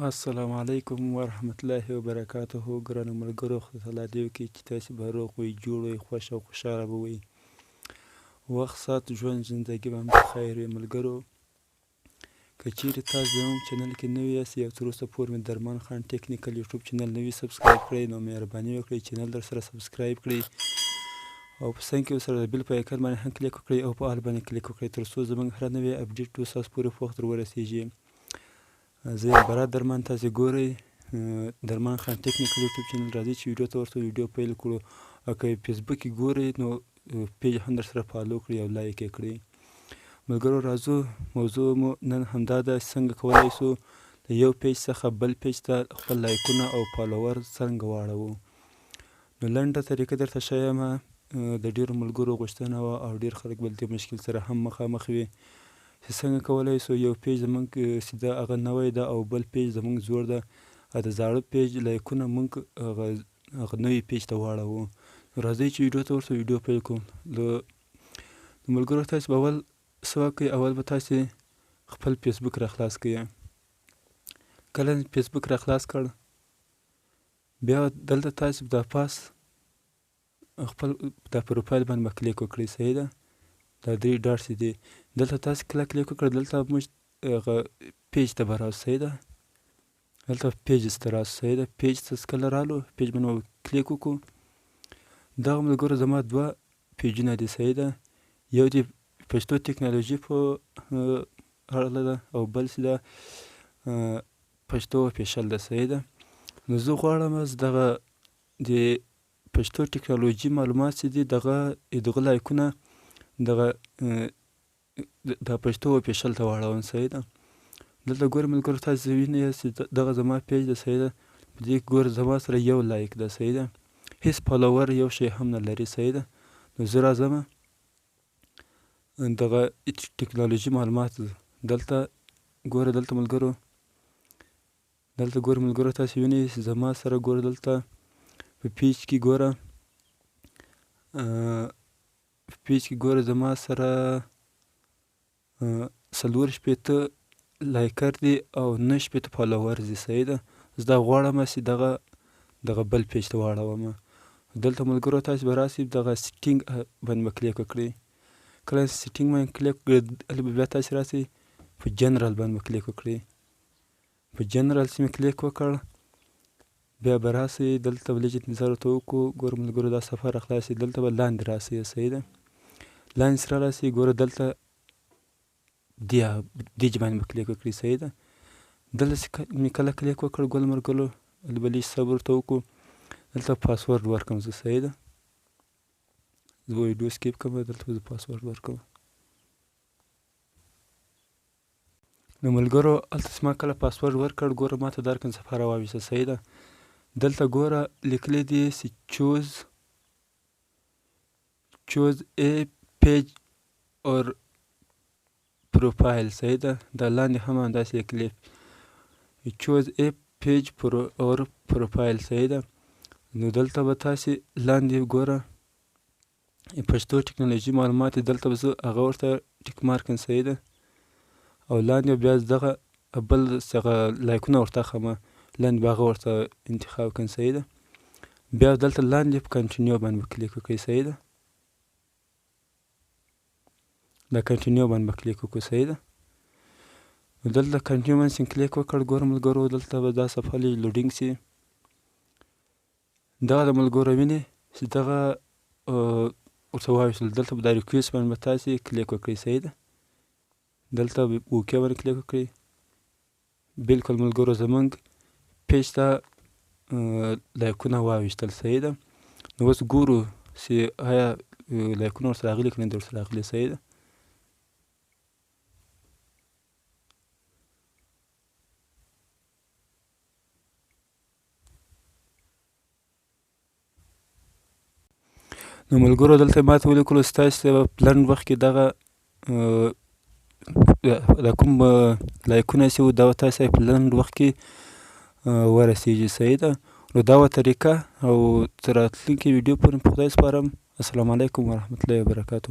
السلام علیکم ورحمت الله وبرکاته. ګرانو ملګرو، خدای تعالی دې وکړي چې تاسې به روغ وئ، جوړ وئ، خوښ او خوشحاله به وئ. وخت ساعت ژوند زندګي به هم په خیر وي. ملګرو، که چیرې تاسو زموږ چینل کې نوي یاست یا تر اوسه پورې مې درمان خان ټیکنیکل یوټیوب چینل نه وي سبسکرایب کړی، نو مهرباني وکړئ چینل در سره سبسکرایب کړئ او په څنګ کې ورسره د بیل په ایکن باندې هم کلیک وکړئ او په آل باندې کلیک وکړئ تر څو زموږ هره نوې اپډیټ ستاسو پورې په وخت ورسیږي. زه یم برات درمان، تاسې ګورئ درمان خان ټیکنیکل یوټیوب چینل. راځئ چې ویډیو ته ورته ویډیو پیل کړو. او که فیسبوک کې ګورئ نو پیج هم در سره فالو کړئ او لایک یې کړئ. ملګرو، راځو موضوع مو نن همدا ده چې څنګه کولی شو د یو پیج څخه بل پیج ته خپل لایکونه او فالوور څنګه واړوو. نو لنډه طریقه درته ښیم. د ډېرو ملګرو غوښتنه وه او ډېر خلک به له دې مشکل سره هم مخامخ وي چې څنګه کولی شو یو پیج زموږ سیده هغه نوی ده او بل پیج زموږ زوړ ده، د زاړه پیج لایکونه موږ هغه نوي پیج ته واړوو. راځئ چې ویډیو ته ورته ویډیو پیل کړو. د ملګرو، تاسې به اول څه وکړئ، اول به تاسې خپل فیسبوک را خلاص کړئ. کله فیسبوک را خلاص کړ، بیا دلته تاسې دا پاس خپل دا پروفایل باندې به کلیک وکړئ. صحیح ده، دا درې ډاټس دي، دلته تاسې کله کلیک وکړ دلته موږ هغه پیج ته به راسو. صحیح ده، دلته پیجز ته راسو. صحیح ده، پیج ته کله رالو پیج باندې کلیک وکړو. دغه ملګرو زما دوه پیجونه دي. صحیح ده، یو د پښتو ټیکنالوژي په اړه ده او بل چې ده پښتو افیشل ده. صحیح ده، نو زه غواړم دغه د پښتو ټیکنالوژي معلومات چې دي دغه لایکونه دغه د پښتو افیشل ته واړوم. صحیح ده، دلته ګورئ ملګرو، تاسې وینئ چې دغه زما پیج ده. صحیح ده، په دې کې ګورئ زما سره یو لایک ده. صحیح ده، هېڅ فالوور یو شی هم نه لري. صحیح ده، نو زه راځم دغه ټیکنالوژي معلومات دلته ګوره. دلته ملګرو تاسې وینئ چې زما سره ګوره دلته په پیج کې ګوره زما سره 4 لایکر دي او 9 فالوور دي. صحیح ده، زه دا غواړم چې دغه بل پیج ته واړوم. دلته ملګرو تاسې به راسئ دغه سیټینګ باندې به کلیک وکړئ. کله چې سیټینګ باندې کلیک وکړئ بیا تاسې راسئ په جنرال باندې به کلیک وکړئ. په جنرال چې مې کلیک وکړ بیا به راسئ دلته به لږ انتظار ورته وکړو. ګوره ملګرو دا صفحه را خلاصې، دلته به لاندې راسئ. صحیح ده، لاندې چې راراسئ ګوره دلته دیج باندې به کلیک وکړئ. صحیح ده، دلته چې مې کله کلیک وکړ ګل ملګرو به لږ صبر ورته وکړو. دلته پاسورډ ورکړم زه. صحیح ده، زه به ویډیو سکیپ کړم، دلته به زه پاسورډ ورکړم. نو ملګرو هلته چې ما کله پاسورډ ورکړ ګوره ما ته دا رقم صفحه راواویسته. صحیح ده، دلته ګوره لیکلی دي چې چوز ا پیج اور پروفایل. صحیح ده، دا لاندې هم همداسې لیکلی چوز ا پیج اور پروفایل. صحیح ده، نو دلته به تاسې لاندې ګوره پښتو ټیکنالوژي معلومات دلته به زه هغه ورته ټیک مارک کړم. صحیح ده، او لاندې بیا دغه بل هغه لایکونه ورته اخلم، لاندې به هغه ورته انتخاب کړم. صحیح ده، بیا دلته لاندې په کنټینیو باندې به کلیک وکړئ. صحیح ده، دا کنټینیو باندې به کلیک وکړو. صحیح ده، دلته کنټینیو باندې چې کلیک وکړ ګوره ملګرو دلته به دا صفحه لږ لوډینګ شي. دغه د ملګرو وینئ چې دغه ورته واویستل، دلته به دا ریکویسټ باندې به تاسې کلیک وکړئ. صحیح ده، دلته اوکې باندې کلیک وکړئ. بلکل ملګرو زموږ پیج ته لایکونه واویشتل. صحیح ده، نو اوس ګورو چې آیا لایکونه ورسره راغلي که نه دي ورسره راغلي. صحیح ده، نو ملګرو دلته ما ته ولیکلو چې تاسې په لنډ وخت کې دغه دا کوم لایکونه چې وو دا به تاسې په لنډ وخت کې ورسیږي. صحیح ده، نو دا وه طریقه او تر راتلونکي ویډیو پورې په خدای سپارم. السلام علیکم ورحمت الله وبرکاته.